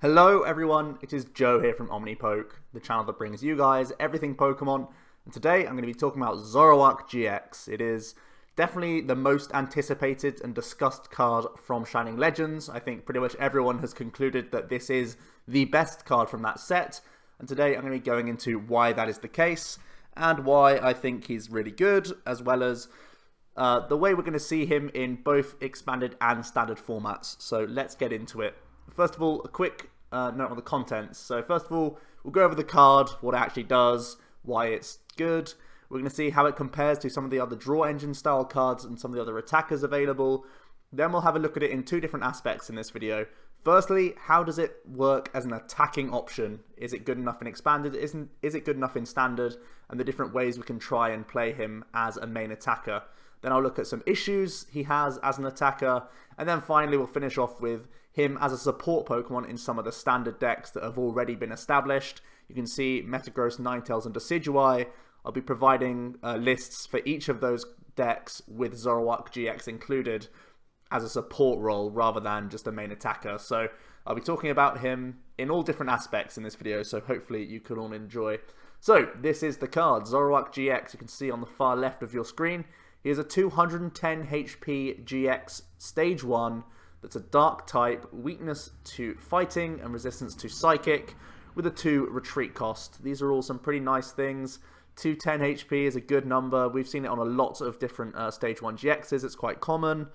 Hello everyone, it is Joe here from OmniPoke, the channel that brings you guys everything Pokemon, and today I'm going to be talking about Zoroark GX. It is definitely the most anticipated and discussed card from Shining Legends. I think pretty much everyone has concluded that this is the best card from that set, and today I'm going to be going into why that is the case, and why I think he's really good, as well as the way we're going to see him in both expanded and standard formats. So let's get into it. First of all, a quick note on the contents. So first of all, we'll go over the card, what it actually does, why it's good. We're going to see how it compares to some of the other draw engine style cards and some of the other attackers available. Then we'll have a look at it in two different aspects in this video. Firstly, how does it work as an attacking option? Is it good enough in expanded? Is it good enough in standard? And the different ways we can try and play him as a main attacker. Then I'll look at some issues he has as an attacker, and then finally we'll finish off with him as a support Pokemon in some of the standard decks that have already been established. You can see Metagross, Ninetales, and Decidueye. I'll be providing lists for each of those decks with Zoroark GX included as a support role rather than just a main attacker. So I'll be talking about him in all different aspects in this video, so hopefully you can all enjoy. So this is the card, Zoroark GX. You can see on the far left of your screen. He is a 210 HP GX Stage 1 that's a Dark type, weakness to Fighting and resistance to Psychic, with a 2 retreat cost. These are all some pretty nice things. 210 HP is a good number. We've seen it on a lot of different Stage 1 GXs. It's quite common.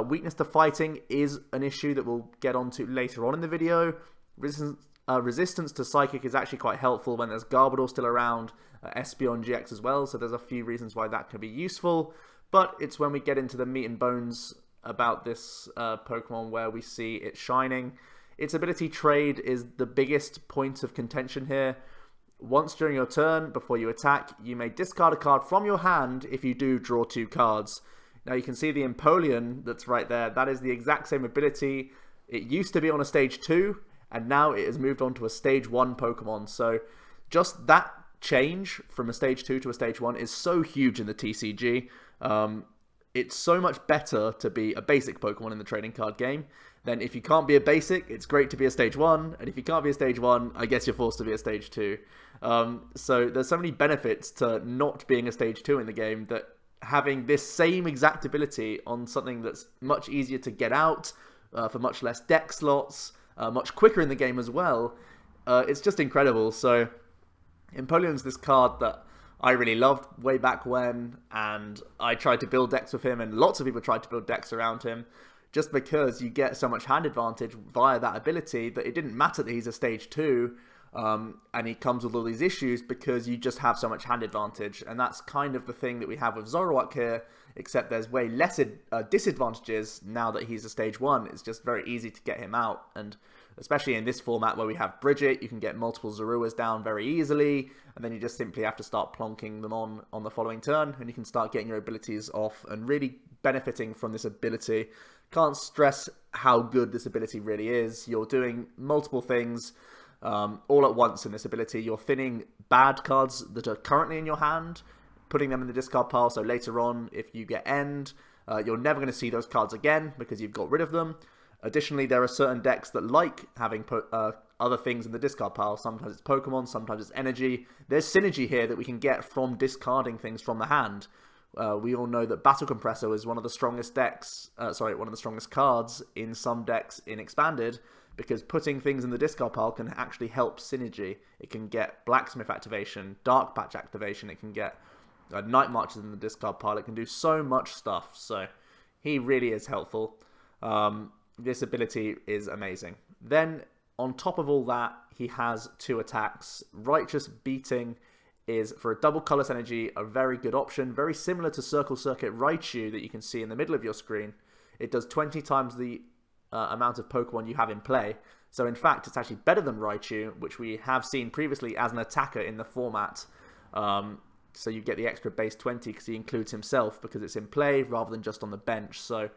Weakness to Fighting is an issue that we'll get onto later on in the video. Resistance to Psychic is actually quite helpful when there's Garbodor still around, Espeon GX as well, so there's a few reasons why that can be useful. But it's when we get into the meat and bones about this Pokemon where we see it shining. Its ability Trade is the biggest point of contention here. Once during your turn, before you attack, you may discard a card from your hand. If you do, draw 2 cards. Now you can see the Empoleon that's right there. That is the exact same ability. It used to be on a Stage 2, and now it has moved on to a Stage 1 Pokemon. So just that change from a Stage 2 to a Stage 1 is so huge in the TCG. It's so much better to be a basic Pokemon in the trading card game. Then if you can't be a basic, it's great to be a Stage 1. And if you can't be a Stage 1, I guess you're forced to be a Stage 2. So there's so many benefits to not being a Stage 2 in the game that having this same exact ability on something that's much easier to get out, for much less deck slots, much quicker in the game as well, it's just incredible. So Empoleon's this card that I really loved way back when, and I tried to build decks with him, and lots of people tried to build decks around him, just because you get so much hand advantage via that ability that it didn't matter that he's a Stage 2, and he comes with all these issues because you just have so much hand advantage, and that's kind of the thing that we have with Zoroark here, except there's way less disadvantages now that he's a Stage 1. It's just very easy to get him out, and especially in this format where we have Bridget, you can get multiple Zoruas down very easily, and then you just simply have to start plonking them on the following turn, and you can start getting your abilities off and really benefiting from this ability. Can't stress how good this ability really is. You're doing multiple things all at once in this ability. You're thinning bad cards that are currently in your hand, putting them in the discard pile, so later on, if you get End, you're never going to see those cards again because you've got rid of them. Additionally, there are certain decks that like having other things in the discard pile. Sometimes it's Pokemon, sometimes it's energy. There's synergy here that we can get from discarding things from the hand. We all know that Battle Compressor is one of the strongest one of the strongest cards in some decks in Expanded, because putting things in the discard pile can actually help synergy. It can get Blacksmith activation, Dark Patch activation, it can get Night Marches in the discard pile. It can do so much stuff, so he really is helpful. This ability is amazing. Then, on top of all that, he has 2 attacks. Righteous Beating is, for a double Colorless Energy, a very good option. Very similar to Circle Circuit Raichu that you can see in the middle of your screen. It does 20 times the amount of Pokemon you have in play. So in fact, it's actually better than Raichu, which we have seen previously as an attacker in the format. So you get the extra base 20 because he includes himself because it's in play rather than just on the bench. So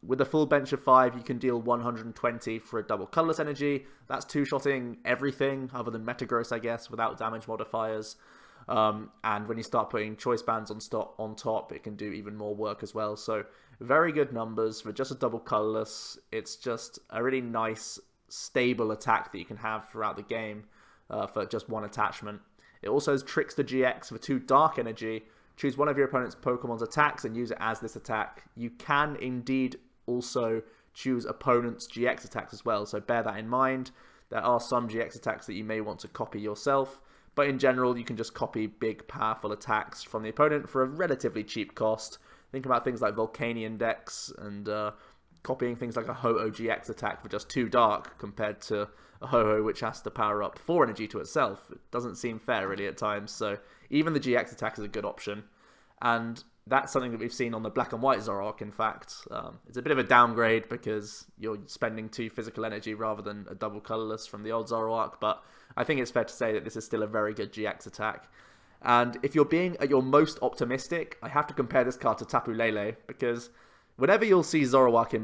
with a full bench of 5, you can deal 120 for a double Colorless Energy. That's 2-shotting everything other than Metagross, I guess, without damage modifiers. And when you start putting Choice Bands on top, it can do even more work as well. So very good numbers for just a double Colorless. It's just a really nice stable attack that you can have throughout the game for just one attachment. It also has Trickster GX for 2 Dark Energy. Choose one of your opponent's Pokemon's attacks and use it as this attack. You can indeed also choose opponent's GX attacks as well, so bear that in mind. There are some GX attacks that you may want to copy yourself, but in general you can just copy big powerful attacks from the opponent for a relatively cheap cost. Think about things like Volcanion decks and copying things like a Ho-Oh GX attack for just 2 Dark compared to a Ho-Oh which has to power up 4 energy to itself. It doesn't seem fair really at times, so even the GX attack is a good option. And that's something that we've seen on the black and white Zoroark, in fact. It's a bit of a downgrade because you're spending 2 physical energy rather than a double colourless from the old Zoroark, but I think it's fair to say that this is still a very good GX attack. And if you're being at your most optimistic, I have to compare this card to Tapu Lele, because whenever you'll see Zoroark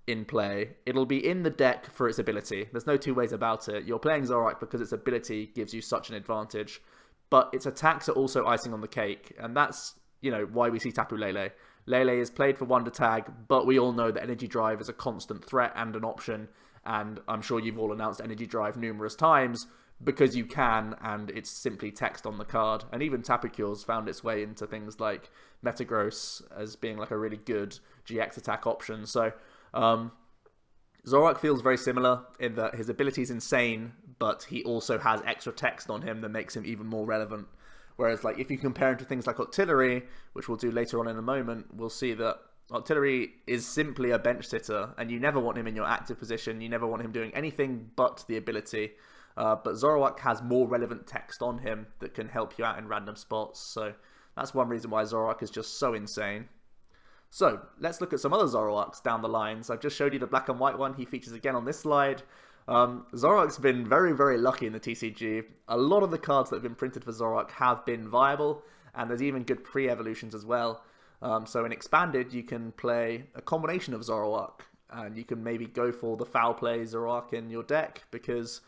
in play, it'll be in the deck for its ability. There's no two ways about it. You're playing Zoroark because its ability gives you such an advantage, but its attacks are also icing on the cake, and that's, you know, why we see Tapu Lele. Lele is played for Wonder Tag, but we all know that Energy Drive is a constant threat and an option, and I'm sure you've all announced Energy Drive numerous times, because you can, and it's simply text on the card. And even Tapu Cure's found its way into things like Metagross as being like a really good GX attack option. So Zoroark feels very similar in that his ability is insane, but he also has extra text on him that makes him even more relevant. Whereas, like, if you compare him to things like Octillery, which we'll do later on in a moment, we'll see that Octillery is simply a bench sitter, and you never want him in your active position. You never want him doing anything but the ability. But Zoroark has more relevant text on him that can help you out in random spots. So that's one reason why Zoroark is just so insane. So let's look at some other Zoroarks down the lines. I've just showed you the black and white one. He features again on this slide. Zoroark's been very, very lucky in the TCG. A lot of the cards that have been printed for Zoroark have been viable, and there's even good pre-evolutions as well. So in Expanded, you can play a combination of Zoroark, and you can maybe go for the foul play Zoroark in your deck, because,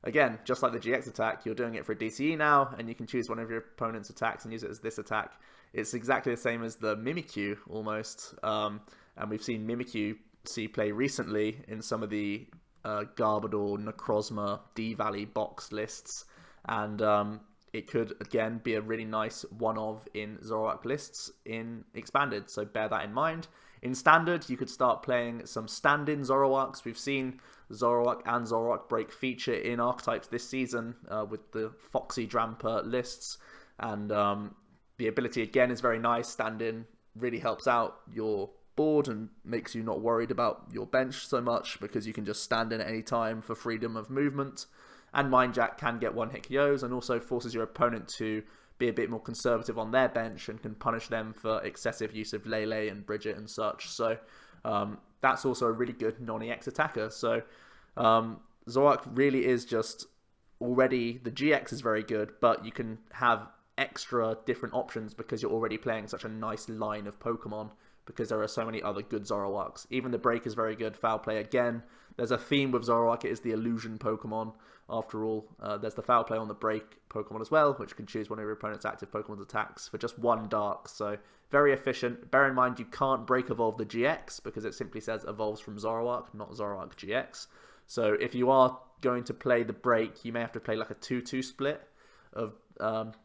again, just like the GX attack, you're doing it for a DCE now, and you can choose one of your opponent's attacks and use it as this attack. It's exactly the same as the Mimikyu, almost, and we've seen Mimikyu see play recently in some of the Garbodor, Necrozma, D-Valley box lists, and it could, again, be a really nice one-of in Zoroark lists in Expanded, so bear that in mind. In Standard, you could start playing some stand-in Zoroarks. We've seen Zoroark and Zoroark Break feature in archetypes this season with the Foxy Drampa lists, and the ability, again, is very nice. Stand-in really helps out your board and makes you not worried about your bench so much, because you can just stand in at any time for freedom of movement. And Mind Jack can get one-hit KOs and also forces your opponent to be a bit more conservative on their bench and can punish them for excessive use of Lele and Bridget and such. So that's also a really good non-EX attacker. So Zoroark really is just already, the GX is very good, but you can have extra different options because you're already playing such a nice line of Pokemon, because there are so many other good Zoroarks. Even the Break is very good. Foul Play, again, there's a theme with Zoroark. It is the illusion Pokemon, after all. There's the Foul Play on the Break Pokemon as well, which can choose one of your opponent's active Pokemon's attacks for just 1 Dark. So very efficient. Bear in mind, you can't Break Evolve the GX because it simply says evolves from Zoroark, not Zoroark GX. So if you are going to play the Break, you may have to play like a 2-2 split of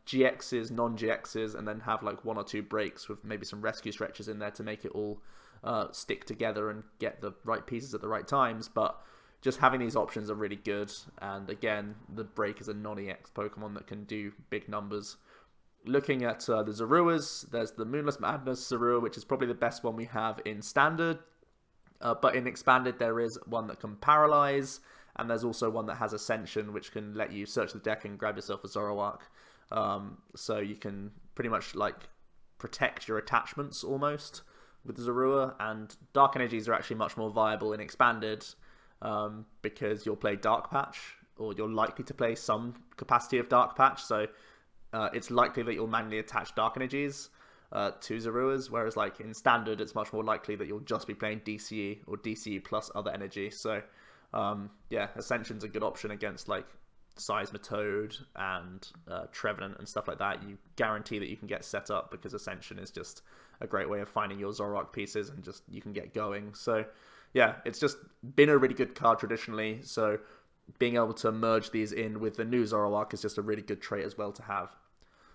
GXs, non-GXs, and then have like 1 or 2 breaks with maybe some rescue stretches in there to make it all stick together and get the right pieces at the right times. But just having these options are really good, and again, the Break is a non-EX Pokemon that can do big numbers. Looking at the Zoruas, there's the Moonless Madness Zorua, which is probably the best one we have in Standard, but in Expanded there is one that can Paralyze, and there's also one that has Ascension, which can let you search the deck and grab yourself a Zoroark. So you can pretty much like protect your attachments almost with Zorua, and Dark Energies are actually much more viable in Expanded because you'll play Dark Patch, or you're likely to play some capacity of Dark Patch, so it's likely that you'll manually attach Dark Energies to Zoruas, whereas like in Standard it's much more likely that you'll just be playing DCE or DCE plus other energy. So yeah, Ascension's a good option against like Seismitoad and Trevenant and stuff like that. You guarantee that you can get set up because Ascension is just a great way of finding your Zoroark pieces, and just you can get going. So yeah, it's just been a really good card traditionally, so being able to merge these in with the new Zoroark is just a really good trait as well to have.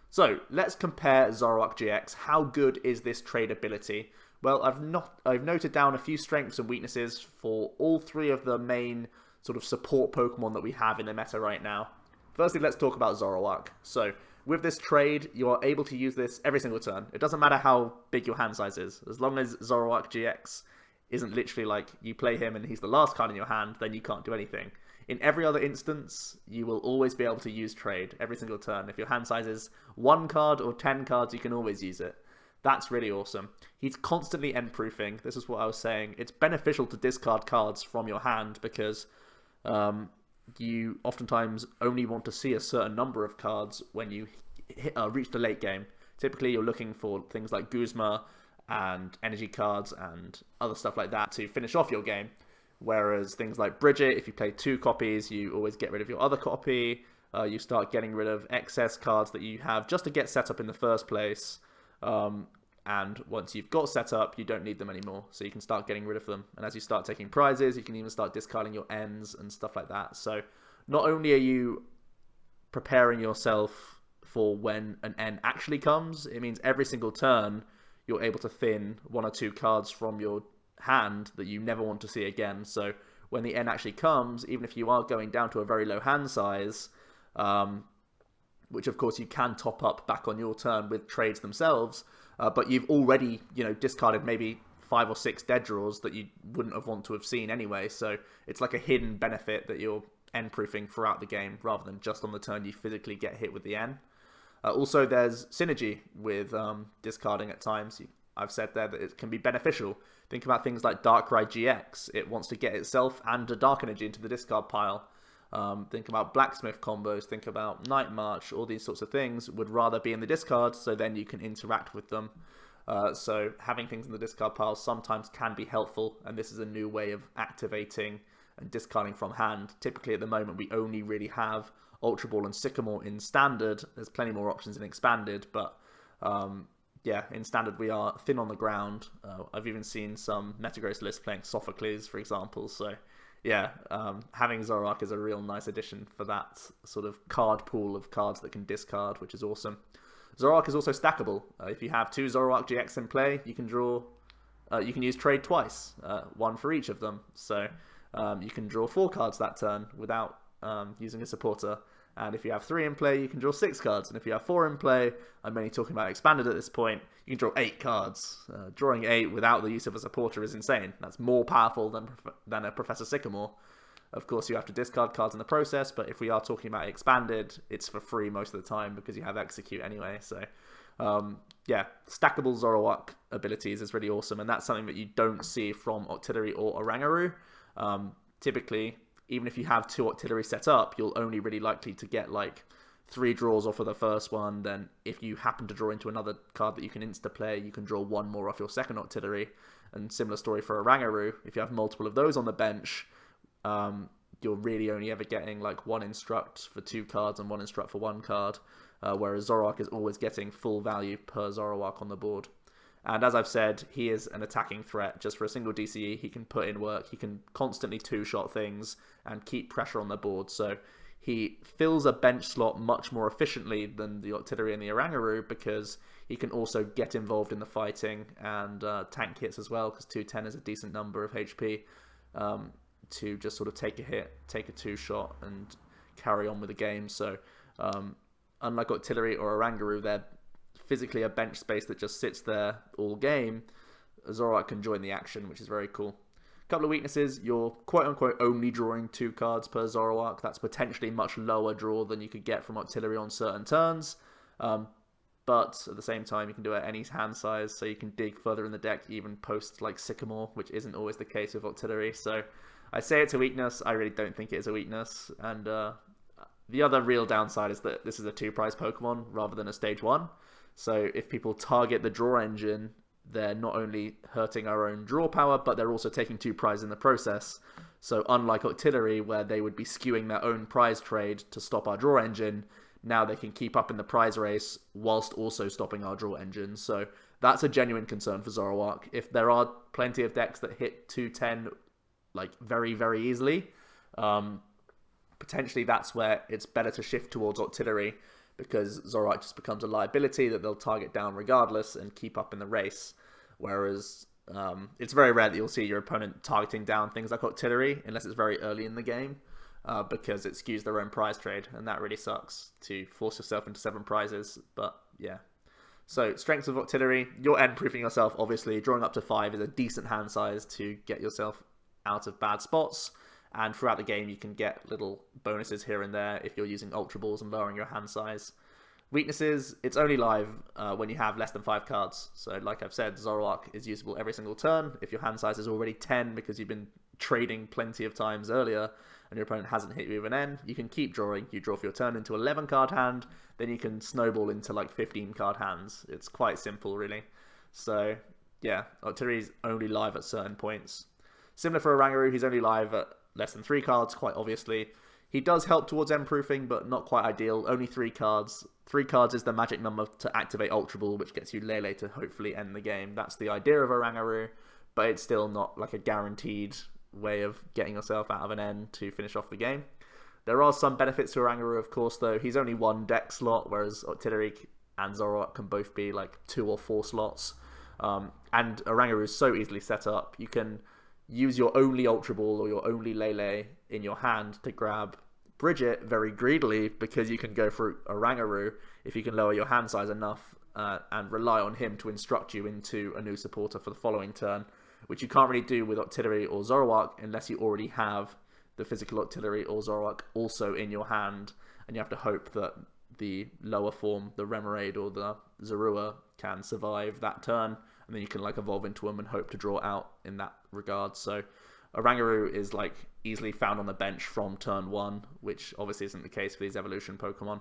So let's compare Zoroark GX. How good is this trade ability? Well, I've noted down a few strengths and weaknesses for all three of the main sort of support Pokemon that we have in the meta right now. Firstly, let's talk about Zoroark. So with this trade, you are able to use this every single turn. It doesn't matter how big your hand size is. As long as Zoroark GX isn't literally like you play him and he's the last card in your hand, then you can't do anything. In every other instance, you will always be able to use trade every single turn. If your hand size is 1 card or 10 cards, you can always use it. That's really awesome. He's constantly end-proofing. This is what I was saying. It's beneficial to discard cards from your hand because you oftentimes only want to see a certain number of cards when you reach the late game. Typically, you're looking for things like Guzma and energy cards and other stuff like that to finish off your game. Whereas things like Bridget, if you play 2 copies, you always get rid of your other copy. You start getting rid of excess cards that you have just to get set up in the first place. And once you've got set up, you don't need them anymore. So you can start getting rid of them. And as you start taking prizes, you can even start discarding your ends and stuff like that. So not only are you preparing yourself for when an end actually comes, it means every single turn you're able to thin 1 or 2 cards from your hand that you never want to see again. So when the end actually comes, even if you are going down to a very low hand size, which of course you can top up back on your turn with trades themselves, but you've already, discarded maybe 5 or 6 dead draws that you wouldn't have want to have seen anyway. So it's like a hidden benefit that you're end proofing throughout the game rather than just on the turn you physically get hit with the N. Also, there's synergy with discarding at times. I've said there that it can be beneficial. Think about things like Darkrai GX. It wants to get itself and a Dark Energy into the discard pile. Think about Blacksmith combos. Think about Night March. All these sorts of things would rather be in the discard, so then you can interact with them. So having things in the discard pile sometimes can be helpful, and this is a new way of activating and discarding from hand. Typically at the moment we only really have Ultra Ball and Sycamore in Standard. There's plenty more options in Expanded, but yeah, in Standard we are thin on the ground. I've even seen some Metagross lists playing Sophocles, for example. So yeah, having Zoroark is a real nice addition for that sort of card pool of cards that can discard, which is awesome. Zoroark is also stackable. If you have 2 Zoroark GX in play, you can draw. You can use trade twice, 1 for each of them. So you can draw 4 cards that turn without using a supporter. And if you have 3 in play, you can draw 6 cards. And if you have 4 in play, I'm only talking about Expanded at this point, you can draw 8 cards. Drawing 8 without the use of a supporter is insane. That's more powerful than a Professor Sycamore. Of course, you have to discard cards in the process, but if we are talking about Expanded, it's for free most of the time because you have Execute anyway. So yeah, stackable Zoroark abilities is really awesome, and that's something that you don't see from Octillery or Oranguru. Typically, even if you have 2 Octillery set up, you'll only really likely to get like 3 draws off of the first one. Then if you happen to draw into another card that you can insta-play, you can draw 1 more off your second Octillery. And similar story for Oranguru. If you have multiple of those on the bench, you're really only ever getting like 1 Instruct for 2 cards and 1 Instruct for 1 card. Whereas Zoroark is always getting full value per Zoroark on the board. And as I've said, he is an attacking threat. Just for a single DCE, he can put in work. He can constantly 2-shot things and keep pressure on the board. So he fills a bench slot much more efficiently than the Octillery and the Oranguru because he can also get involved in the fighting and tank hits as well, because 210 is a decent number of HP to just sort of take a hit, take a 2-shot and carry on with the game. So unlike Octillery or Oranguru, they're physically a bench space that just sits there all game. Zoroark can join the action, which is very cool. Couple of weaknesses: you're quote-unquote only drawing 2 cards per Zoroark. That's potentially much lower draw than you could get from Octillery on certain turns. But at the same time, you can do it at any hand size, so you can dig further in the deck, even post like Sycamore, which isn't always the case with Octillery. So I say it's a weakness. I really don't think it is a weakness. And the other real downside is that this is a 2-prize Pokemon rather than a stage 1. So if people target the draw engine, they're not only hurting our own draw power, but they're also taking 2 prizes in the process. So unlike Octillery, where they would be skewing their own prize trade to stop our draw engine, now they can keep up in the prize race whilst also stopping our draw engine. So that's a genuine concern for Zoroark. If there are plenty of decks that hit 210 like very, very easily. Potentially that's where it's better to shift towards artillery, because Zoroark just becomes a liability that they'll target down regardless and keep up in the race. Whereas it's very rare that you'll see your opponent targeting down things like artillery unless it's very early in the game, because it skews their own prize trade, and that really sucks to force yourself into 7 prizes. But yeah. So strengths of artillery, you're end-proofing yourself, obviously. Drawing up to 5 is a decent hand size to get yourself out of bad spots. And throughout the game, you can get little bonuses here and there if you're using Ultra Balls and lowering your hand size. Weaknesses, it's only live when you have less than 5 cards. So like I've said, Zoroark is usable every single turn. If your hand size is already 10 because you've been trading plenty of times earlier and your opponent hasn't hit you with an N, you can keep drawing. You draw for your turn into 11 card hand, then you can snowball into like 15 card hands. It's quite simple, really. So yeah, artillery is only live at certain points. Similar for Oranguru, he's only live at less than 3 cards, quite obviously. He does help towards end-proofing, but not quite ideal. Only 3 cards. 3 cards is the magic number to activate Ultra Ball, which gets you Lele to hopefully end the game. That's the idea of Oranguru, but it's still not like a guaranteed way of getting yourself out of an N to finish off the game. There are some benefits to Oranguru, of course, though. He's only 1 deck slot, whereas Artillery and Zoroark can both be like 2 or 4 slots. And Oranguru is so easily set up. You can use your only Ultra Ball or your only Lele in your hand to grab Bridget very greedily, because you can go for Oranguru if you can lower your hand size enough and rely on him to instruct you into a new supporter for the following turn, which you can't really do with Artillery or Zoroark unless you already have the physical Artillery or Zoroark also in your hand, and you have to hope that the lower form, the Remoraid or the Zorua, can survive that turn, and then you can like evolve into them and hope to draw out in that regard. So Oranguru is like easily found on the bench from turn 1, which obviously isn't the case for these evolution Pokemon.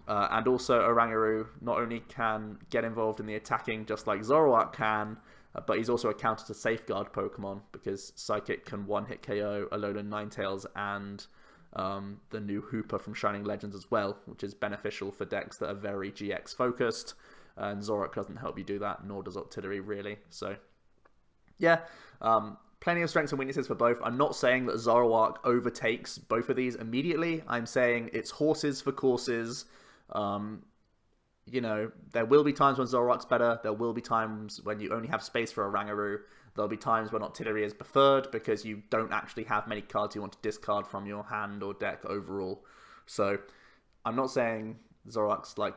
And also Oranguru not only can get involved in the attacking just like Zoroark can, but he's also a counter to Safeguard Pokemon, because Psychic can one-hit KO Alolan Ninetales and the new Hooper from Shining Legends as well, which is beneficial for decks that are very GX focused, and Zoroark doesn't help you do that, nor does Artillery really. So yeah, plenty of strengths and weaknesses for both. I'm not saying that Zoroark overtakes both of these immediately. I'm saying it's horses for courses. You know, there will be times when Zoroark's better. There will be times when you only have space for Oranguru. There'll be times when Artillery is preferred because you don't actually have many cards you want to discard from your hand or deck overall. So I'm not saying Zoroark's like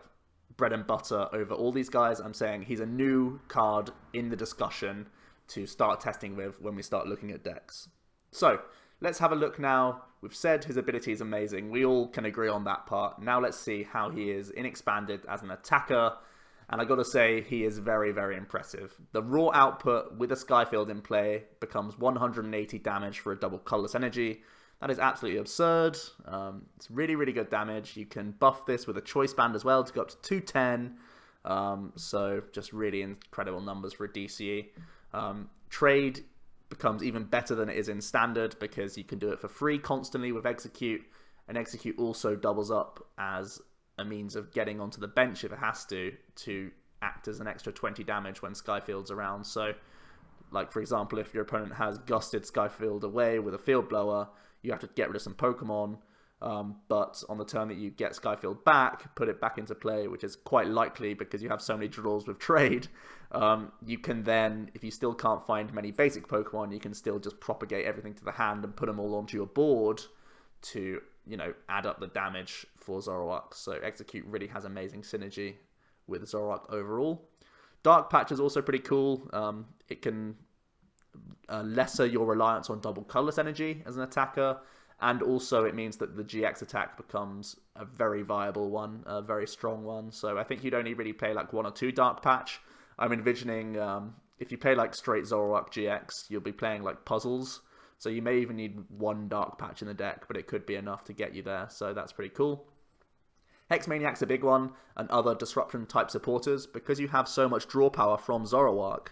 bread and butter over all these guys. I'm saying he's a new card in the discussion to start testing with when we start looking at decks. So let's have a look now. We've said his ability is amazing. We all can agree on that part. Now let's see how he is in Expanded as an attacker. And I gotta say, he is very, very impressive. The raw output with a Skyfield in play becomes 180 damage for a double colorless energy. That is absolutely absurd. It's really, really good damage. You can buff this with a choice band as well to go up to 210. So just really incredible numbers for a DCE. Trade becomes even better than it is in Standard, because you can do it for free constantly with Execute, and Execute also doubles up as a means of getting onto the bench if it has to act as an extra 20 damage when Skyfield's around. So like for example, if your opponent has gusted Skyfield away with a Field Blower, you have to get rid of some Pokemon, but on the turn that you get Skyfield back, put it back into play, which is quite likely because you have so many draws with trade, you can then, if you still can't find many basic Pokemon, you can still just propagate everything to the hand and put them all onto your board to, you know, add up the damage for Zoroark. So Execute really has amazing synergy with Zoroark overall. Dark Patch is also pretty cool. It can lesser your reliance on double colorless energy as an attacker, and also it means that the GX attack becomes a very viable one, a very strong one. So I think you'd only really play like 1 or 2 Dark Patch. I'm envisioning if you play like straight Zoroark GX, you'll be playing like puzzles. So you may even need 1 Dark Patch in the deck, but it could be enough to get you there. So that's pretty cool. Hex Maniac's a big one, and other disruption type supporters, because you have so much draw power from Zoroark.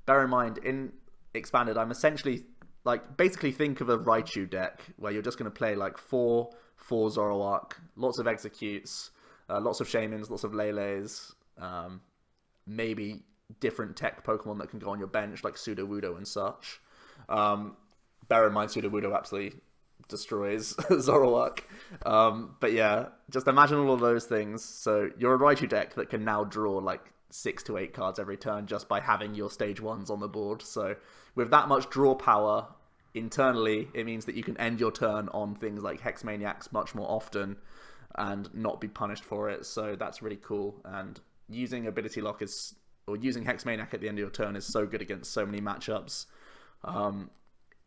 Bear in mind, in Expanded, I'm essentially like, basically think of a Raichu deck where you're just going to play like 4 Zoroark, lots of Executes, lots of Shaymins, lots of Lele's, maybe different tech Pokemon that can go on your bench like Sudowoodo and such. bear in mind Sudowoodo absolutely destroys Zoroark. But yeah, just imagine all of those things. So you're a Raichu deck that can now draw like 6 to 8 cards every turn just by having your stage 1s on the board. So with that much draw power internally, it means that you can end your turn on things like Hex Maniacs much more often and not be punished for it. So that's really cool. And using Ability Lock is, or using Hex Maniac at the end of your turn is so good against so many matchups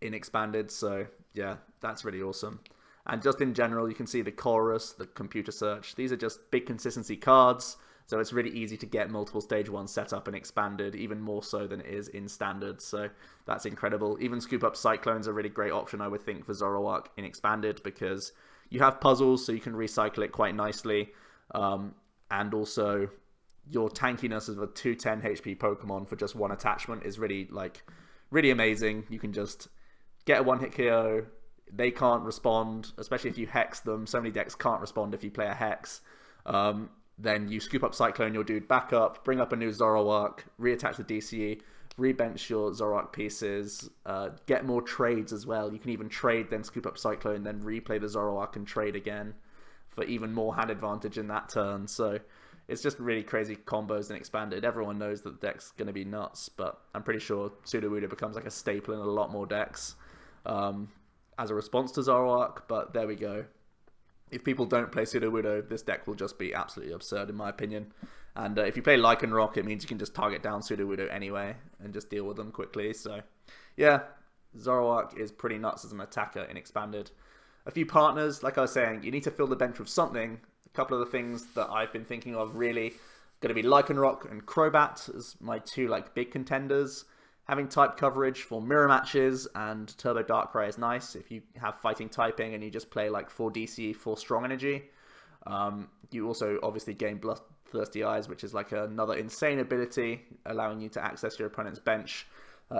in Expanded. So yeah, that's really awesome. And just in general, you can see the Chorus, the Computer Search. These are just big consistency cards. So it's really easy to get multiple stage 1 set up and Expanded, even more so than it is in Standard. So that's incredible. Even Scoop Up Cyclone's a really great option, I would think, for Zoroark in Expanded, because you have puzzles, so you can recycle it quite nicely. And also, your tankiness of a 210 HP Pokemon for just 1 attachment is really, really amazing. You can just get a 1-hit KO. They can't respond, especially if you Hex them. So many decks can't respond if you play a Hex. Then you Scoop Up Cyclone your dude back up, bring up a new Zoroark, reattach the DCE, rebench your Zoroark pieces, get more trades as well. You can even trade, then Scoop Up Cyclone, then replay the Zoroark and trade again for even more hand advantage in that turn. So it's just really crazy combos and Expanded. Everyone knows that the deck's going to be nuts, but I'm pretty sure Sudowoodo becomes like a staple in a lot more decks as a response to Zoroark, but there we go. If people don't play Sudowoodo, this deck will just be absolutely absurd in my opinion. And if you play Lycanroc, it means you can just target down Sudowoodo anyway and just deal with them quickly. So yeah, Zoroark is pretty nuts as an attacker in Expanded. A few partners, like I was saying, you need to fill the bench with something. A couple of the things that I've been thinking of really going to be Lycanroc and Crobat as my 2 big contenders. Having type coverage for mirror matches and Turbo Darkrai is nice if you have fighting typing and you just play 4 DC, 4 strong energy. You also obviously gain Bloodthirsty Eyes, which is another insane ability, allowing you to access your opponent's bench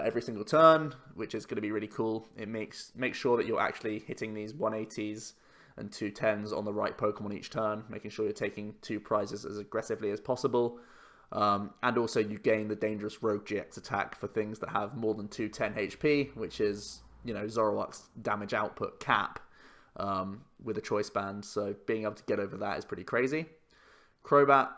every single turn, which is going to be really cool. It makes sure that you're actually hitting these 180s and 210s on the right Pokemon each turn, making sure you're taking 2 prizes as aggressively as possible. And also you gain the dangerous Rogue GX attack for things that have more than 210 HP, which is, Zoroark's damage output cap with a choice band. So being able to get over that is pretty crazy. Crobat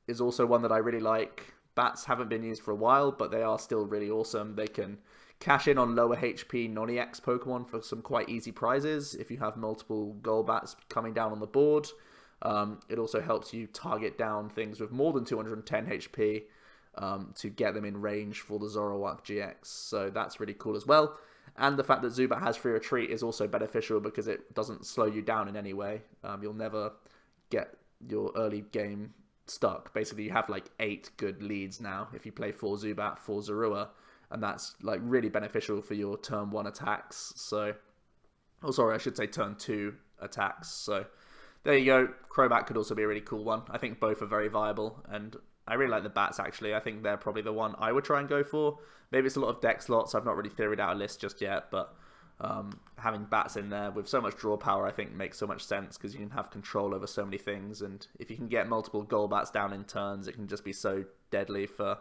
is also one that I really like. Bats haven't been used for a while, but they are still really awesome. They can cash in on lower HP non-EX Pokemon for some quite easy prizes if you have multiple Golbats coming down on the board. It also helps you target down things with more than 210 HP to get them in range for the Zoroark GX. So that's really cool as well. And the fact that Zubat has free retreat is also beneficial because it doesn't slow you down in any way. You'll never get your early game stuck. Basically, you have 8 good leads now if you play 4 Zubat, 4 Zorua, and that's really beneficial for your turn 1 attacks. So, oh sorry, I should say turn 2 attacks. So there you go. Crobat could also be a really cool one. I think both are very viable, and I really like the bats actually. I think they're probably the one I would try and go for. Maybe it's a lot of deck slots. I've not really theoried out a list just yet, but having bats in there with so much draw power I think makes so much sense because you can have control over so many things, and if you can get multiple Golbats down in turns, it can just be so deadly for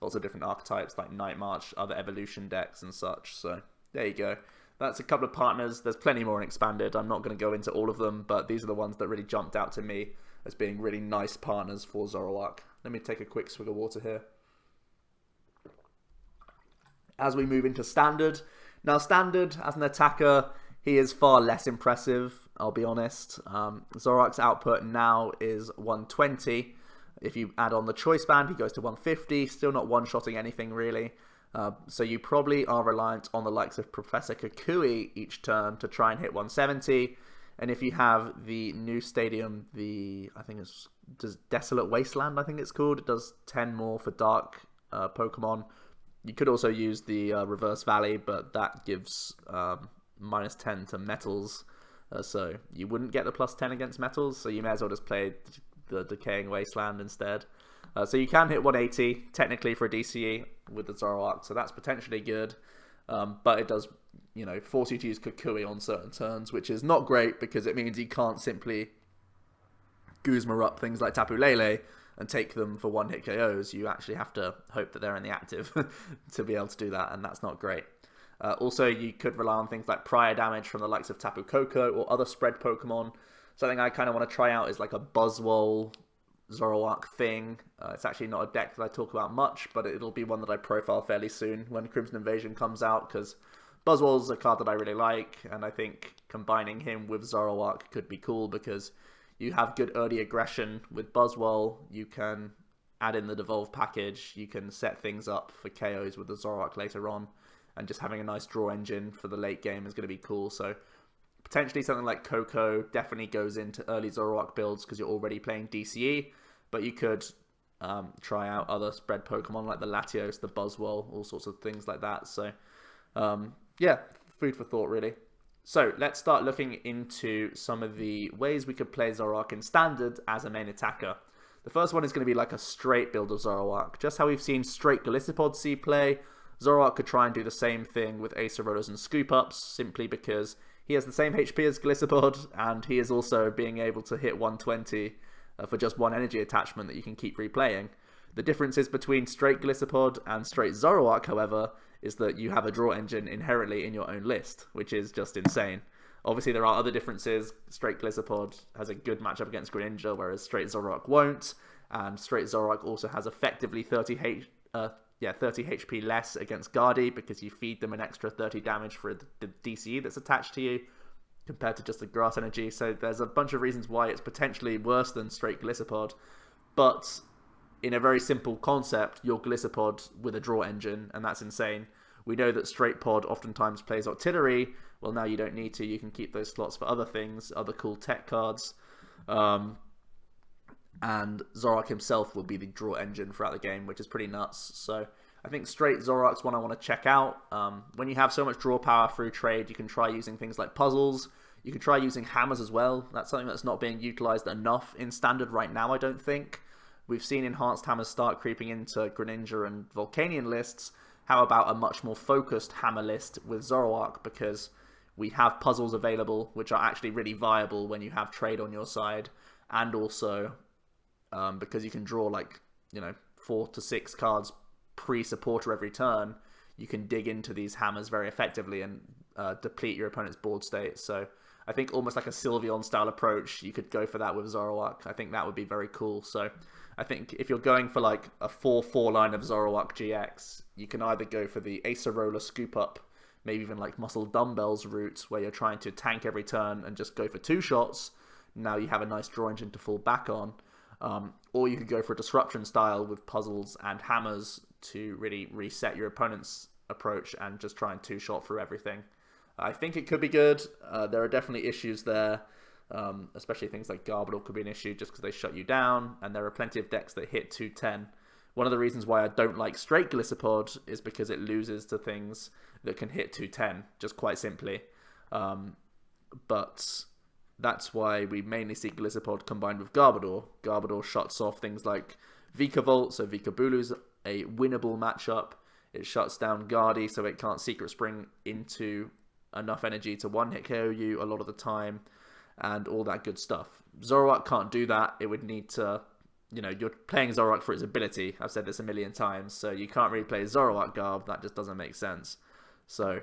lots of different archetypes like Night March, other evolution decks and such. So there you go. That's a couple of partners. There's plenty more in Expanded. I'm not going to go into all of them, but these are the ones that really jumped out to me as being really nice partners for Zoroark. Let me take a quick swig of water here. As we move into Standard. Now, Standard, as an attacker, he is far less impressive, I'll be honest. Zoroark's output now is 120. If you add on the choice band, he goes to 150. Still not one-shotting anything, really. So you probably are reliant on the likes of Professor Kukui each turn to try and hit 170. And if you have the new stadium, I think it's Desolate Wasteland, I think it's called. It does 10 more for dark Pokemon. You could also use the Reverse Valley, but that gives minus 10 to metals. So you wouldn't get the plus 10 against metals, so you may as well just play the Decaying Wasteland instead. So you can hit 180, technically, for a DCE with the Zoroark, so that's potentially good. But it does, force you to use Kukui on certain turns, which is not great because it means you can't simply Guzma up things like Tapu Lele and take them for one-hit KOs. You actually have to hope that they're in the active to be able to do that, and that's not great. Also, you could rely on things like prior damage from the likes of Tapu Koko or other spread Pokemon. Something I kind of want to try out is like a Buzzwole Zoroark thing. It's actually not a deck that I talk about much, but it'll be one that I profile fairly soon when Crimson Invasion comes out, because Buzzwole's a card that I really like, and I think combining him with Zoroark could be cool because you have good early aggression with Buzzwole. You can add in the Devolve package, you can set things up for KOs with the Zoroark later on, and just having a nice draw engine for the late game is going to be cool. So potentially something like Koko definitely goes into early Zoroark builds because you're already playing DCE, but you could try out other spread Pokemon like the Latios, the Buzzwole, all sorts of things like that. So yeah, food for thought really. So let's start looking into some of the ways we could play Zoroark in Standard as a main attacker. The first one is going to be like a straight build of Zoroark. Just how we've seen straight Golisopod see play, Zoroark could try and do the same thing with Acerolas and Scoop Ups, simply because he has the same HP as Golisopod, and he is also being able to hit 120 for just one energy attachment that you can keep replaying. The differences between straight Golisopod and straight Zoroark, however, is that you have a draw engine inherently in your own list, which is just insane. Obviously, there are other differences. Straight Golisopod has a good matchup against Greninja, whereas straight Zoroark won't. And straight Zoroark also has effectively 30 HP less against Guardy, because you feed them an extra 30 damage for the DCE that's attached to you, compared to just the grass energy. So there's a bunch of reasons why it's potentially worse than straight Golisopod. But in a very simple concept, you're Golisopod with a draw engine, and that's insane. We know that straight pod oftentimes plays Octillery. Well, now you don't need to. You can keep those slots for other things, other cool tech cards. And Zoroark himself will be the draw engine throughout the game, which is pretty nuts. So I think straight Zoroark's one I want to check out. When you have so much draw power through trade, you can try using things like puzzles. You can try using hammers as well. That's something that's not being utilized enough in Standard right now, I don't think. We've seen enhanced hammers start creeping into Greninja and Volcanion lists. How about a much more focused hammer list with Zoroark, because we have puzzles available, which are actually really viable when you have trade on your side, and also because you can draw like 4 to 6 cards pre-supporter every turn, you can dig into these hammers very effectively and deplete your opponent's board state. So I think almost like a Sylveon style approach, you could go for that with Zoroark. I think that would be very cool. So I think if you're going for like a 4-4 line of Zoroark GX, you can either go for the Acerola Scoop Up, maybe even like Muscle Dumbbells route, where you're trying to tank every turn and just go for 2 shots. Now you have a nice draw engine to fall back on. Or you could go for a disruption style with puzzles and hammers to really reset your opponent's approach and just try and 2-shot through everything. I think it could be good. There are definitely issues there, especially things like Garbodor could be an issue just because they shut you down, and there are plenty of decks that hit 210. One of the reasons why I don't like straight Golisopod is because it loses to things that can hit 210, just quite simply. But that's why we mainly see Golisopod combined with Garbodor. Garbodor shuts off things like Vikavolt, so Vikabulu's a winnable matchup. It shuts down Guardy, so it can't Secret Spring into enough energy to one-hit KO you a lot of the time, and all that good stuff. Zoroark can't do that. It would need to, you're playing Zoroark for its ability. I've said this a million times, so you can't really play Zoroark Garb. That just doesn't make sense. So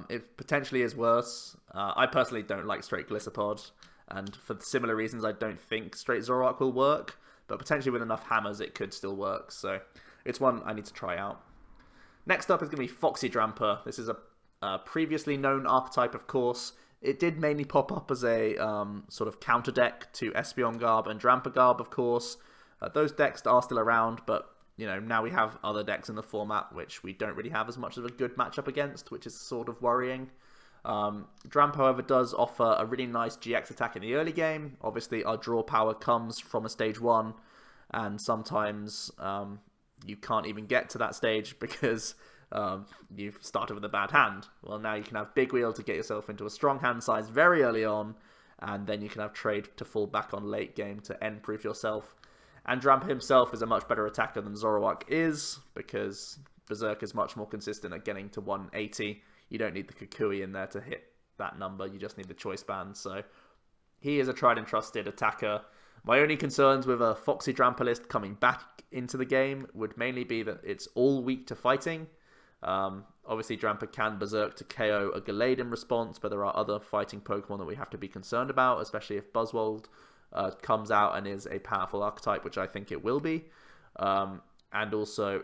it potentially is worse. I personally don't like straight Golisopod, and for similar reasons, I don't think straight Zoroark will work, but potentially with enough hammers, it could still work. So it's one I need to try out. Next up is going to be Foxy Drampa. This is a previously known archetype, of course. It did mainly pop up as a sort of counter deck to Espeon Garb and Drampa Garb, of course. Those decks are still around, but now we have other decks in the format which we don't really have as much of a good matchup against, which is sort of worrying. Drampa, however, does offer a really nice GX attack in the early game. Obviously, our draw power comes from a stage 1, and sometimes you can't even get to that stage because you've started with a bad hand. Well, now you can have Big Wheel to get yourself into a strong hand size very early on, and then you can have trade to fall back on late game to end-proof yourself. And Drampa himself is a much better attacker than Zoroark is, because Berserk is much more consistent at getting to 180. You don't need the Kukui in there to hit that number, you just need the Choice Band. So he is a tried and trusted attacker. My only concerns with a Foxy Drampa list coming back into the game would mainly be that it's all weak to fighting. Obviously, Drampa can Berserk to KO a Gallade in response, but there are other fighting Pokemon that we have to be concerned about, especially if Buzzwold comes out and is a powerful archetype, which I think it will be. And also,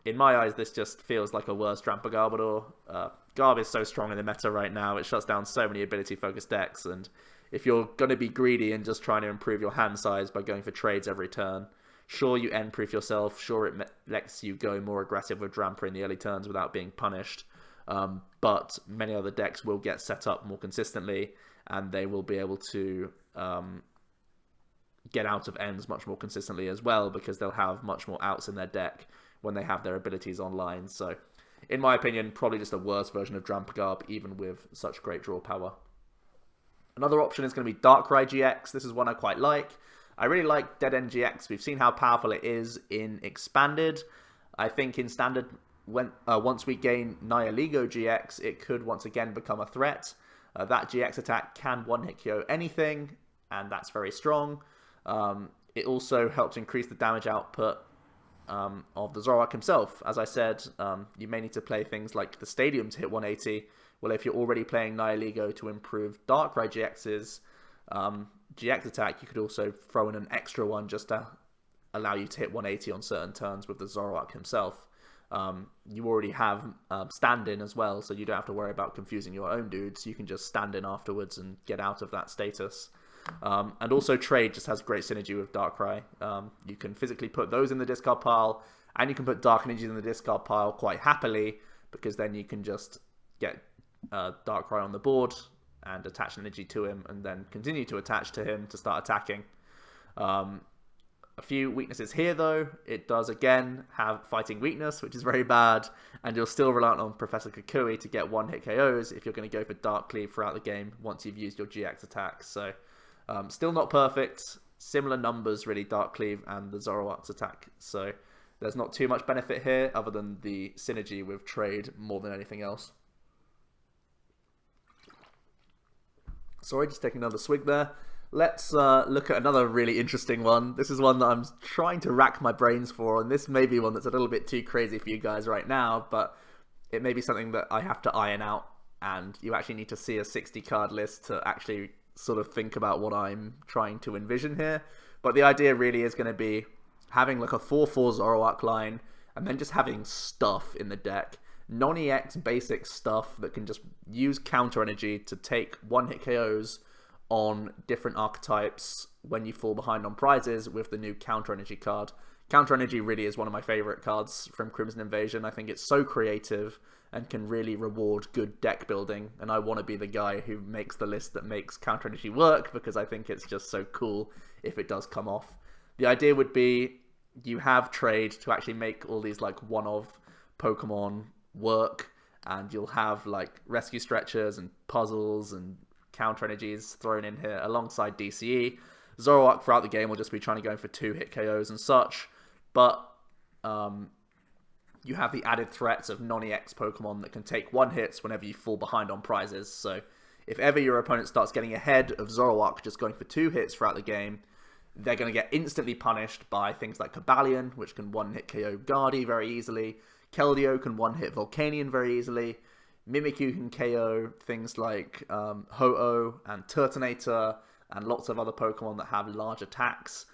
in my eyes, this just feels like a worse Drampa Garbodor. Garb is so strong in the meta right now, it shuts down so many ability-focused decks, and if you're going to be greedy and just trying to improve your hand size by going for trades every turn, sure, you end-proof yourself, sure, it lets you go more aggressive with Drampa in the early turns without being punished, but many other decks will get set up more consistently, and they will be able to get out of ends much more consistently as well, because they'll have much more outs in their deck when they have their abilities online. So, in my opinion, probably just a worse version of Drampa Garb, even with such great draw power. Another option is going to be Darkrai GX. This is one I quite like. I really like Dead End GX. We've seen how powerful it is in Expanded. I think in Standard, once we gain Nihilego GX, it could once again become a threat. That GX attack can one-hit KO anything, and that's very strong. It also helps increase the damage output of the Zoroark himself. As I said, you may need to play things like the Stadium to hit 180. Well, if you're already playing Nihilego to improve Darkrai GX's GX attack, you could also throw in an extra one just to allow you to hit 180 on certain turns with the Zoroark himself. You already have stand-in as well, so you don't have to worry about confusing your own dudes. You can just stand in afterwards and get out of that status. And also Trade just has great synergy with Darkrai. You can physically put those in the discard pile, and you can put Dark Energies in the discard pile quite happily, because then you can just get Darkrai on the board and attach an energy to him, and then continue to attach to him to start attacking. A few weaknesses here, though. It does, again, have fighting weakness, which is very bad, and you're still reliant on Professor Kukui to get one-hit KOs if you're going to go for Dark Cleave throughout the game once you've used your GX attacks. So, still not perfect. Similar numbers, really, Dark Cleave and the Zoroark's attack. So, there's not too much benefit here, other than the synergy with Trade more than anything else. Sorry, just taking another swig there. Let's look at another really interesting one. This is one that I'm trying to rack my brains for, and this may be one that's a little bit too crazy for you guys right now, but it may be something that I have to iron out, and you actually need to see a 60-card list to actually sort of think about what I'm trying to envision here. But the idea really is going to be having like a 4/4 Zoroark line, and then just having stuff in the deck. Non-EX basic stuff that can just use counter energy to take one-hit KOs on different archetypes when you fall behind on prizes with the new counter energy card. Counter energy really is one of my favorite cards from Crimson Invasion. I think it's so creative and can really reward good deck building, and I want to be the guy who makes the list that makes counter energy work, because I think it's just so cool if it does come off. The idea would be you have Trade to actually make all these like one-of Pokemon work, and you'll have like rescue stretchers and puzzles and counter energies thrown in here alongside DCE. Zoroark throughout the game will just be trying to go for 2-hit KOs and such, but you have the added threats of non-EX Pokemon that can take one hits whenever you fall behind on prizes. So if ever your opponent starts getting ahead of Zoroark just going for 2 hits throughout the game, they're going to get instantly punished by things like Cobalion, which can one-hit KO Guardy very easily. Keldeo can one-hit Volcanion very easily. Mimikyu can KO things like Ho-Oh and Turtonator and lots of other Pokemon that have large attacks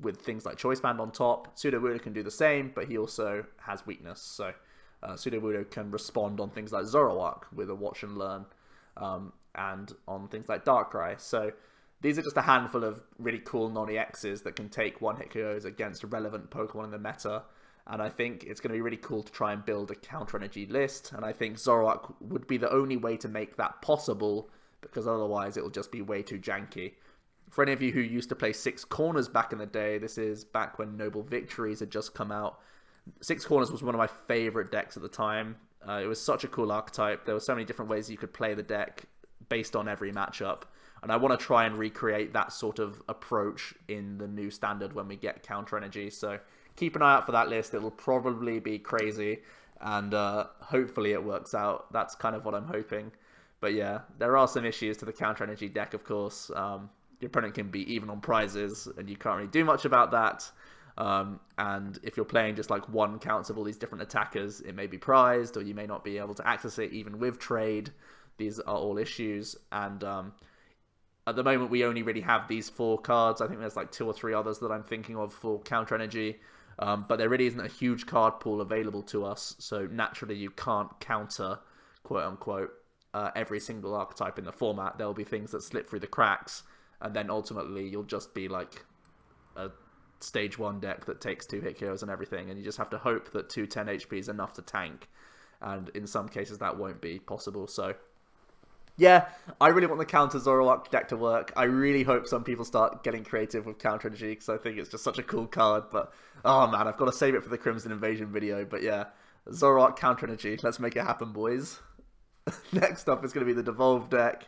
with things like Choice Band on top. Sudowoodo can do the same, but he also has weakness. So Sudowoodo can respond on things like Zoroark with a Watch and Learn and on things like Darkrai. So these are just a handful of really cool non-EXs that can take one-hit KOs against relevant Pokemon in the meta. And I think it's going to be really cool to try and build a counter energy list. And I think Zoroark would be the only way to make that possible, because otherwise it will just be way too janky. For any of you who used to play Six Corners back in the day, this is back when Noble Victories had just come out. Six Corners was one of my favorite decks at the time. It was such a cool archetype. There were so many different ways you could play the deck based on every matchup. And I want to try and recreate that sort of approach in the new standard when we get counter energy. So keep an eye out for that list. It will probably be crazy, and hopefully it works out. That's kind of what I'm hoping. But yeah, there are some issues to the counter energy deck, of course. Your opponent can be even on prizes, and you can't really do much about that. And if you're playing just like one counts of all these different attackers, it may be prized, or you may not be able to access it even with trade. These are all issues, and at the moment we only really have these 4 cards. I think there's like 2 or 3 others that I'm thinking of for counter energy, but there really isn't a huge card pool available to us, so naturally you can't counter, quote unquote, every single archetype in the format. There'll be things that slip through the cracks, and then ultimately you'll just be like a stage 1 deck that takes 2 hit KOs and everything, and you just have to hope that 210 HP is enough to tank, and in some cases that won't be possible. So yeah, I really want the counter Zoroark deck to work. I really hope some people start getting creative with counter energy, because I think it's just such a cool card. But oh man, I've got to save it for the Crimson Invasion video. But yeah, Zoroark counter energy, let's make it happen, boys. Next up is going to be the Devolve deck.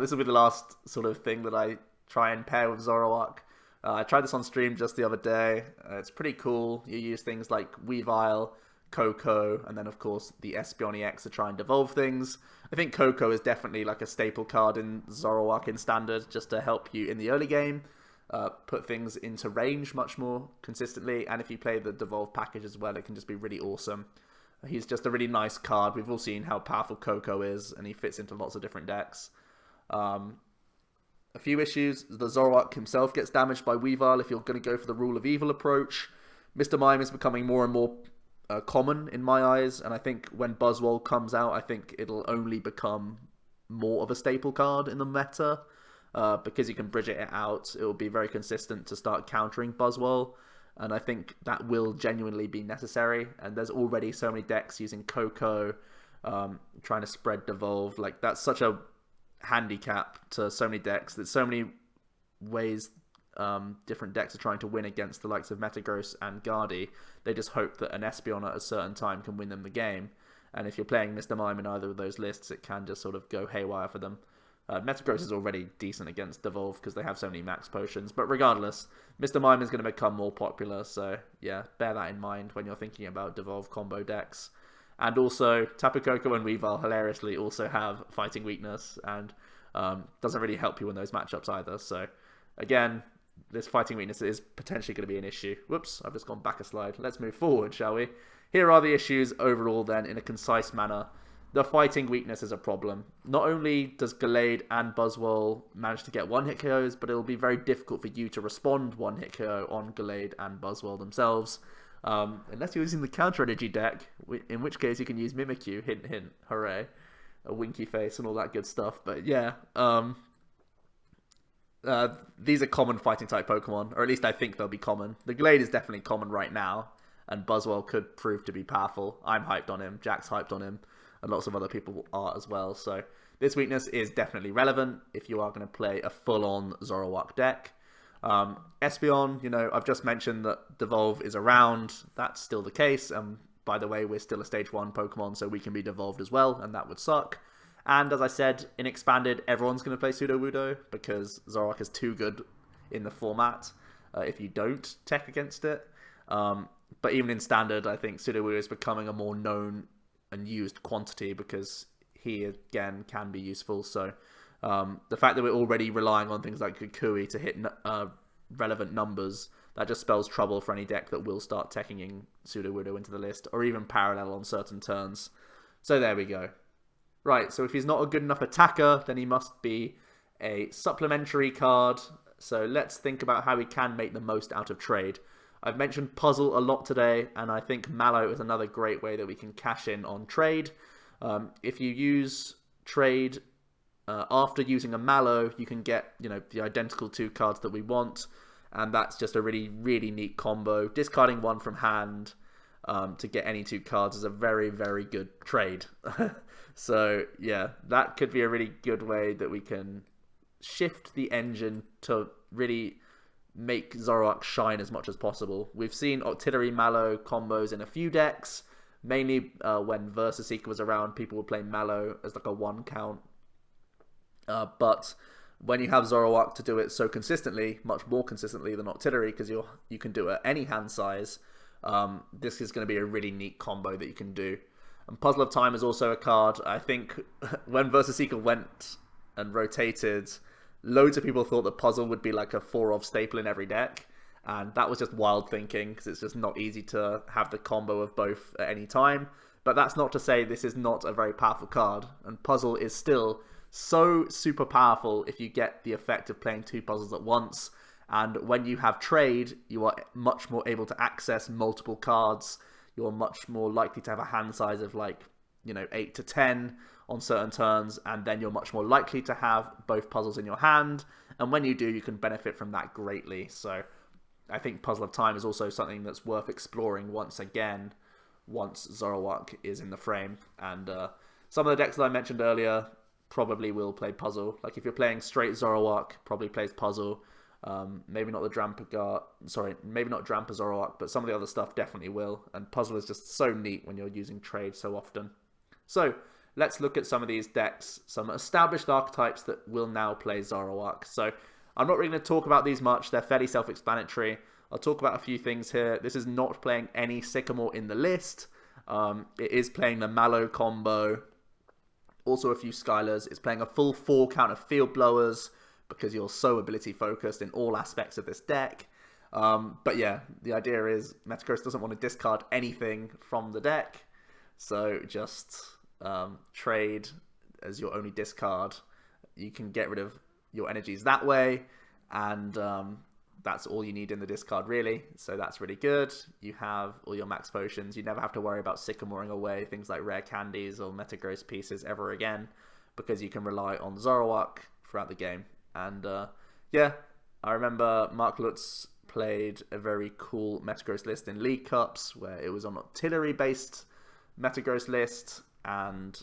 This will be the last sort of thing that I try and pair with Zoroark. I tried this on stream just the other day. It's pretty cool. You use things like Weavile, Coco, and then of course the Espeon EX to try and devolve things. I think Coco is definitely like a staple card in Zoroark in Standard, just to help you in the early game, put things into range much more consistently, and if you play the devolve package as well, it can just be really awesome. He's just a really nice card. We've all seen how powerful Coco is, and he fits into lots of different decks. A few issues. The Zoroark himself gets damaged by Weavile if you're going to go for the Rule of Evil approach. Mr. Mime is becoming more and more common in my eyes, and I think when Buzzwole comes out, I think it'll only become more of a staple card in the meta, because you can bridge it out. It will be very consistent to start countering Buzzwole, and I think that will genuinely be necessary. And there's already so many decks using Coco, trying to spread Devolve. Like, that's such a handicap to so many decks. There's so many ways different decks are trying to win against the likes of Metagross and Guardy. They just hope that an Espeon at a certain time can win them the game. And if you're playing Mr. Mime in either of those lists, it can just sort of go haywire for them. Metagross is already decent against Devolve because they have so many max potions. But regardless, Mr. Mime is going to become more popular. So yeah, bear that in mind when you're thinking about Devolve combo decks. And also, Tapu Koko and Weavile hilariously also have fighting weakness, and doesn't really help you in those matchups either. So again, this fighting weakness is potentially going to be an issue. Whoops, I've just gone back a slide. Let's move forward, shall we? Here are the issues overall then, in a concise manner. The fighting weakness is a problem. Not only does Gallade and Buzzwole manage to get one-hit KOs, but it'll be very difficult for you to respond one-hit KO on Gallade and Buzzwole themselves. Unless you're using the counter energy deck, in which case you can use Mimikyu, hint hint, hooray, a winky face and all that good stuff. But yeah, these are common fighting type Pokemon, or at least I think they'll be common. The Gallade is definitely common right now, and Buzzwole could prove to be powerful. I'm hyped on him, Jack's hyped on him, and lots of other people are as well. So this weakness is definitely relevant if you are going to play a full-on Zoroark deck. Espeon, you know, I've just mentioned that Devolve is around. That's still the case. By the way, we're still a Stage 1 Pokemon, so we can be devolved as well, and that would suck. And as I said, in Expanded, everyone's going to play Sudowoodo, because Zoroark is too good in the format if you don't tech against it. But even in Standard, I think Sudowoodo is becoming a more known and used quantity, because he, again, can be useful. So the fact that we're already relying on things like Kukui to hit relevant numbers, that just spells trouble for any deck that will start teching in Sudowoodo into the list, or even Parallel on certain turns. So there we go. Right, so if he's not a good enough attacker, then he must be a supplementary card. So let's think about how we can make the most out of trade. I've mentioned Puzzle a lot today, and I think Mallow is another great way that we can cash in on trade. If you use trade after using a Mallow, you can get, you know, the identical 2 cards that we want, and that's just a really, really neat combo. Discarding 1 from hand to get any 2 cards is a very, very good trade. So yeah, that could be a really good way that we can shift the engine to really make Zoroark shine as much as possible. We've seen Octillery Mallow combos in a few decks, mainly when Versus Seeker was around, people would play Mallow as like a 1 count. But when you have Zoroark to do it so consistently, much more consistently than Octillery, because you can do it at any hand size, this is going to be a really neat combo that you can do. And Puzzle of Time is also a card. I think when Versus Seeker went and rotated, loads of people thought that Puzzle would be like a 4-of staple in every deck. And that was just wild thinking, because it's just not easy to have the combo of both at any time. But that's not to say this is not a very powerful card. And Puzzle is still so super powerful if you get the effect of playing 2 puzzles at once. And when you have trade, you are much more able to access multiple cards. You're much more likely to have a hand size of like, 8 to 10 on certain turns, and then you're much more likely to have both puzzles in your hand. And when you do, you can benefit from that greatly. So I think Puzzle of Time is also something that's worth exploring once again, once Zoroark is in the frame. And some of the decks that I mentioned earlier probably will play Puzzle. Like if you're playing straight Zoroark, probably plays Puzzle. Maybe not the Drampa maybe not Drampa Zoroark, but some of the other stuff definitely will. And Puzzle is just so neat when you're using trade so often. So let's look at some of these decks, some established archetypes that will now play Zoroark. So I'm not really going to talk about these much. They're fairly self-explanatory. I'll talk about a few things here. This is not playing any Sycamore in the list. It is playing the Mallow combo. Also a few Skylers. It's playing a full 4 count of Field Blowers, because you're so ability focused in all aspects of this deck. But yeah, the idea is Metagross doesn't want to discard anything from the deck. So just trade as your only discard. You can get rid of your energies that way, and that's all you need in the discard really. So that's really good. You have all your max potions. You never have to worry about sycamoring away things like rare candies or Metagross pieces ever again, because you can rely on Zoroark throughout the game. And yeah, I remember Mark Lutz played a very cool Metagross list in League Cups where it was on artillery based Metagross list, and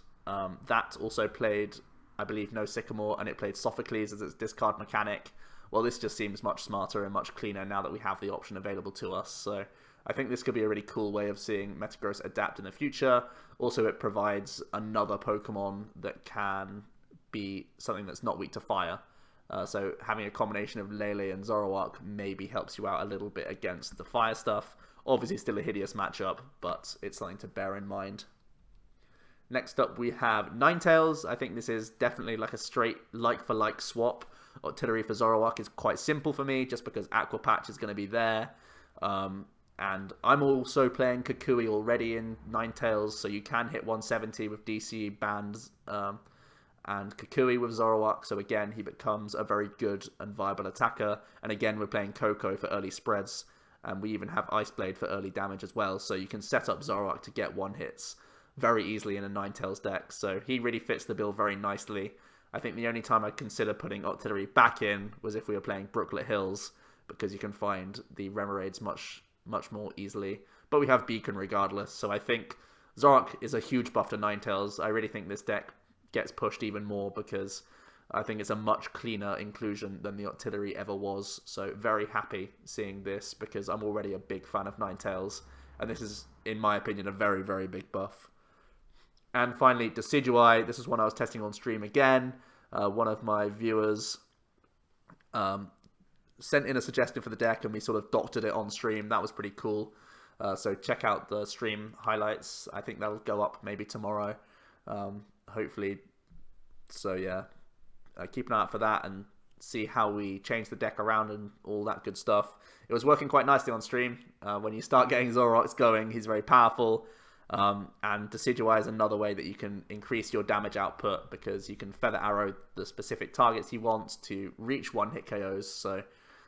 that also played, I believe, no Sycamore, and it played Sophocles as its discard mechanic. Well, this just seems much smarter and much cleaner now that we have the option available to us. So I think this could be a really cool way of seeing Metagross adapt in the future. Also, it provides another Pokemon that can be something that's not weak to fire. So having a combination of Lele and Zoroark maybe helps you out a little bit against the fire stuff. Obviously still a hideous matchup, but it's something to bear in mind. Next up we have Ninetales. I think this is definitely like a straight like-for-like swap. Artillery for Zoroark is quite simple for me, just because Aqua Patch is going to be there. And I'm also playing Kukui already in Ninetales, so you can hit 170 with DC bands and Kukui with Zoroark, so again, he becomes a very good and viable attacker. And again, we're playing Koko for early spreads, and we even have Ice Blade for early damage as well, so you can set up Zoroark to get one hits very easily in a Ninetales deck. So he really fits the bill very nicely. I think the only time I'd consider putting Artillery back in was if we were playing Brooklet Hills, because you can find the Remoraid's much more easily. But we have Beacon regardless, so I think Zoroark is a huge buff to Ninetales. I really think this deck gets pushed even more, because I think it's a much cleaner inclusion than the Artillery ever was. So very happy seeing this, because I'm already a big fan of Ninetales, and this is, in my opinion, a very, very big buff. And finally, Decidueye. This is one I was testing on stream again. One of my viewers sent in a suggestion for the deck, and we sort of doctored it on stream. That was pretty cool. So check out the stream highlights. I think that'll go up maybe tomorrow. Hopefully. So yeah, keep an eye out for that and see how we change the deck around and all that good stuff. It was working quite nicely on stream. When you start getting Zoroarks going, he's very powerful. And Decidueye is another way that you can increase your damage output, because you can Feather Arrow the specific targets he wants to reach one-hit KOs. So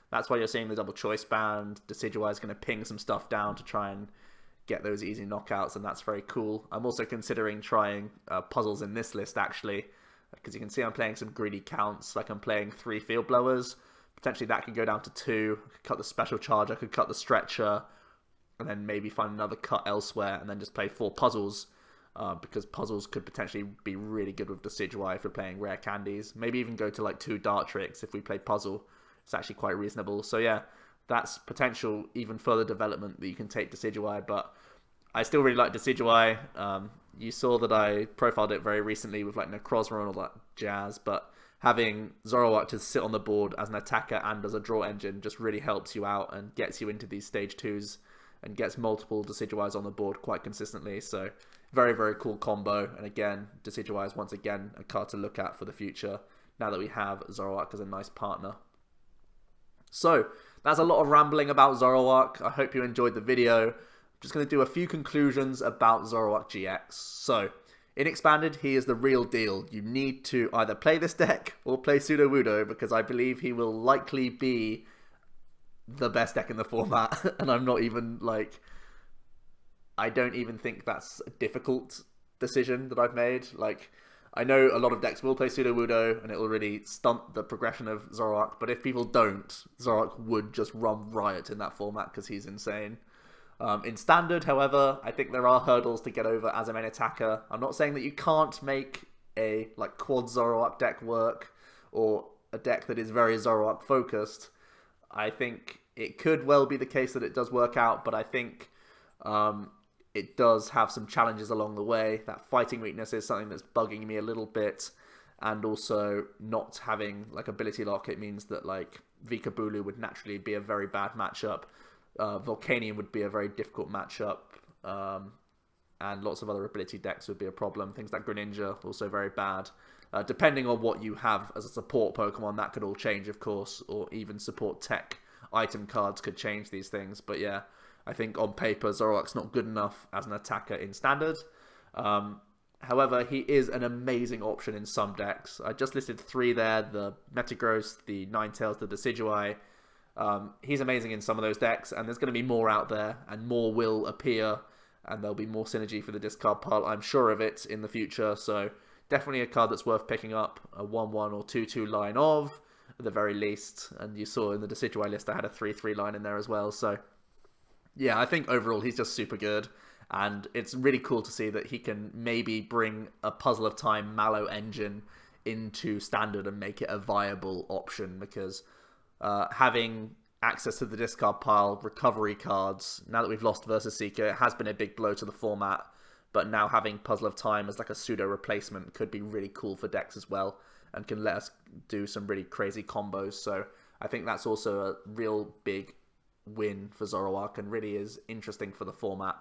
that's why you're seeing the double choice band. Decidueye is going to ping some stuff down to try and get those easy knockouts, and that's very cool. I'm also considering trying puzzles in this list, actually, because you can see I'm playing some greedy counts. Like I'm playing 3 Field Blowers. Potentially that could go down to 2. I could cut the Special Charge, I could cut the Stretcher, and then maybe find another cut elsewhere, and then just play 4 puzzles, because puzzles could potentially be really good with Decidueye if we're playing rare candies. Maybe even go to like 2 Dart Tricks if we play puzzle. It's actually quite reasonable. So yeah, that's potential even further development that you can take Decidueye, but I still really like Decidueye. You saw that I profiled it very recently with like Necrozma and all that jazz, but having Zoroark to sit on the board as an attacker and as a draw engine just really helps you out and gets you into these stage 2s and gets multiple Decidueyes on the board quite consistently. So very, very cool combo. And again, Decidueye is once again a card to look at for the future now that we have Zoroark as a nice partner. So that's a lot of rambling about Zoroark. I hope you enjoyed the video. I'm just going to do a few conclusions about Zoroark GX. So, in Expanded, he is the real deal. You need to either play this deck or play Sudowoodo, because I believe he will likely be the best deck in the format. And I'm not even, like... I don't even think that's a difficult decision that I've made. Like, I know a lot of decks will play Sudowoodo, and it will really stunt the progression of Zoroark, but if people don't, Zoroark would just run riot in that format because he's insane. In Standard, however, I think there are hurdles to get over as a main attacker. I'm not saying that you can't make a quad Zoroark deck work, or a deck that is very Zoroark focused. I think it could well be the case that it does work out, but I think it does have some challenges along the way. That fighting weakness is something that's bugging me a little bit, and also not having ability lock, it means that Vikabulu would naturally be a very bad matchup. Volcanion would be a very difficult matchup, and lots of other ability decks would be a problem. Things like Greninja, also very bad. Depending on what you have as a support Pokemon, that could all change, of course, or even support tech item cards could change these things. But yeah, I think on paper, Zoroark's not good enough as an attacker in Standard. However, he is an amazing option in some decks. I just listed 3 there, the Metagross, the Ninetales, the Decidueye. He's amazing in some of those decks, and there's going to be more out there, and more will appear, and there'll be more synergy for the discard pile, I'm sure of it, in the future. So definitely a card that's worth picking up, a 1/1 or 2/2 line of, at the very least. And you saw in the Decidueye list I had a 3/3 line in there as well, so... yeah, I think overall he's just super good, and it's really cool to see that he can maybe bring a Puzzle of Time Mallow engine into Standard and make it a viable option, because having access to the discard pile, recovery cards, now that we've lost Versus Seeker, it has been a big blow to the format, but now having Puzzle of Time as a pseudo replacement could be really cool for decks as well, and can let us do some really crazy combos. So I think that's also a real big win for Zoroark, and really is interesting for the format.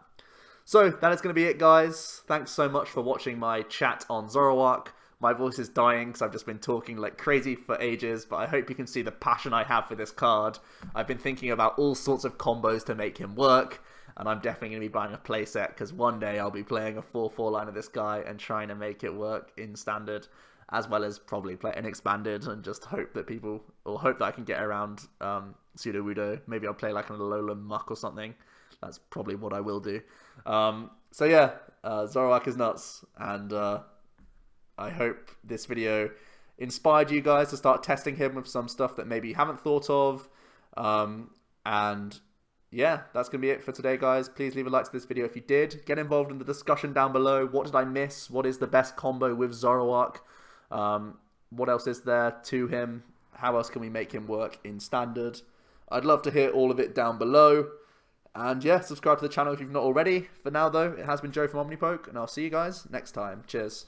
So that is going to be it, guys. Thanks so much for watching my chat on Zoroark. My voice is dying because I've just been talking like crazy for ages, but I hope you can see the passion I have for this card. I've been thinking about all sorts of combos to make him work, and I'm definitely going to be buying a playset, because one day I'll be playing a 4/4 line of this guy and trying to make it work in Standard, as well as probably play an Expanded, and just hope that people, or hope that I can get around Sudowoodo. Maybe I'll play an Alolan Muck or something. That's probably what I will do. So yeah, Zoroark is nuts, and I hope this video inspired you guys to start testing him with some stuff that maybe you haven't thought of. And yeah, that's going to be it for today, guys. Please leave a like to this video if you did. Get involved in the discussion down below. What did I miss? What is the best combo with Zoroark? What else is there to him? How else can we make him work in Standard? I'd love to hear all of it down below. And yeah, subscribe to the channel if you've not already. For now, though, it has been Joe from OmniPoke, and I'll see you guys next time. Cheers.